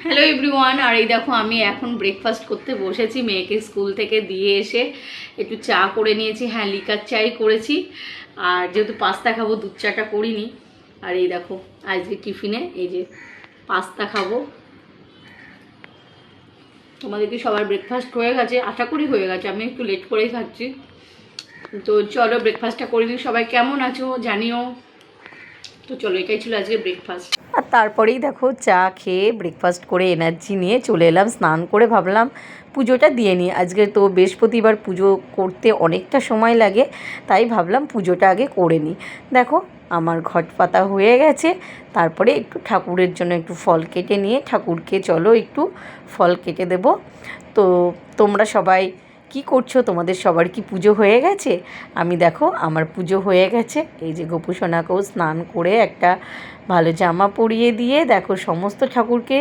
Hello everyone, আর এই দেখো আমি এখন ব্রেকফাস্ট করতে বসেছি। মেয়েকে স্কুল থেকে দিয়ে এসে একটু চা করে নিয়েছি। হ্যাঁ, লিকার চাই করেছি। আর যেহেতু পাস্তা খাবো, দুধ চাটা করিনি। আর এই দেখো আজকে টিফিনে এই যে পাস্তা খাবো। তোমাদের কি সবার ব্রেকফাস্ট হয়ে গেছে? আশা করি হয়ে গেছে, আমি একটু লেট করেই খাচ্ছি। তো চলো ব্রেকফাস্টটা করে নিই। সবাই কেমন আছো জানিও। তো চলো, এটাই ছিল আজকে ব্রেকফাস্ট। আর তারপরেই দেখো চা খেয়ে ব্রেকফাস্ট করে এনার্জি নিয়ে চলে এলাম স্নান করে। ভাবলাম পুজোটা দিয়ে নিই। আজকে তো বৃহস্পতিবার, পুজো করতে অনেকটা সময় লাগে, তাই ভাবলাম পুজোটা আগে করে নিই। দেখো আমার ঘট পাতা হয়ে গেছে। তারপরে একটু ঠাকুরের জন্য একটু ফল কেটে নিয়ে ঠাকুরকে চলো একটু ফল কেটে দেব। তো তোমরা সবাই কি করছো? তোমাদের সবার কি পুজো হয়ে গেছে? আমি দেখো আমার পুজো হয়ে গেছে। এই যে গোপু সোনাকেও স্নান করে একটা ভালো জামা পরিয়ে দিয়ে দেখো সমস্ত ঠাকুরকে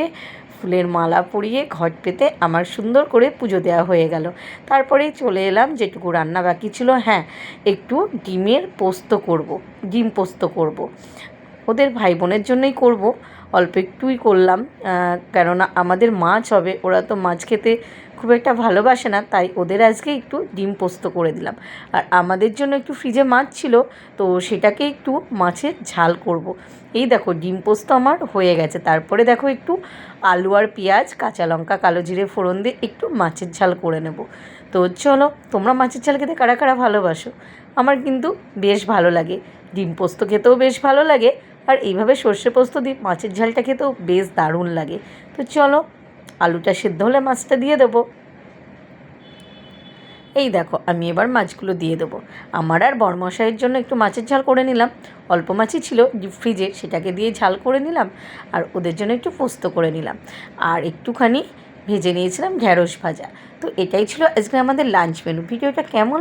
ফুলের মালা পরিয়ে ঘট পেতে আমার সুন্দর করে পুজো দেওয়া হয়ে গেল। তারপরেই চলে এলাম, যেটুকু রান্না বাকি ছিল, হ্যাঁ একটু ডিমের পোস্ত করব, ডিম পোস্ত করব। ওদের ভাই বোনের জন্যই করব, অল্প একটুই করলাম। কেননা আমাদের মাছ হবে, ওরা তো মাছ খেতে খুব একটা ভালোবাসে না, তাই ওদের আজকে একটু ডিম পোস্ত করে দিলাম। আর আমাদের জন্য একটু ফ্রিজে মাছ ছিল, তো সেটাকে একটু মাছের ঝাল করব। এই দেখো ডিম পোস্ত আমার হয়ে গেছে। তারপরে দেখো একটু আলু আর পেঁয়াজ, কাঁচা লঙ্কা, কালো জিরে ফোড়ন দিয়ে একটু মাছের ঝাল করে নেব। তো চলো, তোমরা মাছের ঝাল খেতে কারা কারা ভালোবাসো? আমার কিন্তু বেশ ভালো লাগে, ডিম পোস্ত খেতেও বেশ ভালো লাগে। আর এইভাবে সর্ষে পোস্ত দিয়ে মাছের ঝালটা খেতেও বেশ দারুণ লাগে। তো চলো, আলুটা সেদ্ধ হলে মাছটা দিয়ে দেবো। এই দেখো আমি এবার মাছগুলো দিয়ে দেবো। আমার আর বরমশাইয়ের জন্য একটু মাছের ঝাল করে নিলাম। অল্প মাছই ছিল ডিপ ফ্রিজে, সেটাকে দিয়ে ঝাল করে নিলাম। আর ওদের জন্য একটু পোস্ত করে নিলাম। আর একটুখানি ভেজে নিয়েছিলাম ঢ্যাঁড়স ভাজা। তো এটাই ছিল আজকে আমাদের লাঞ্চ মেনু। ভিডিওটা কেমন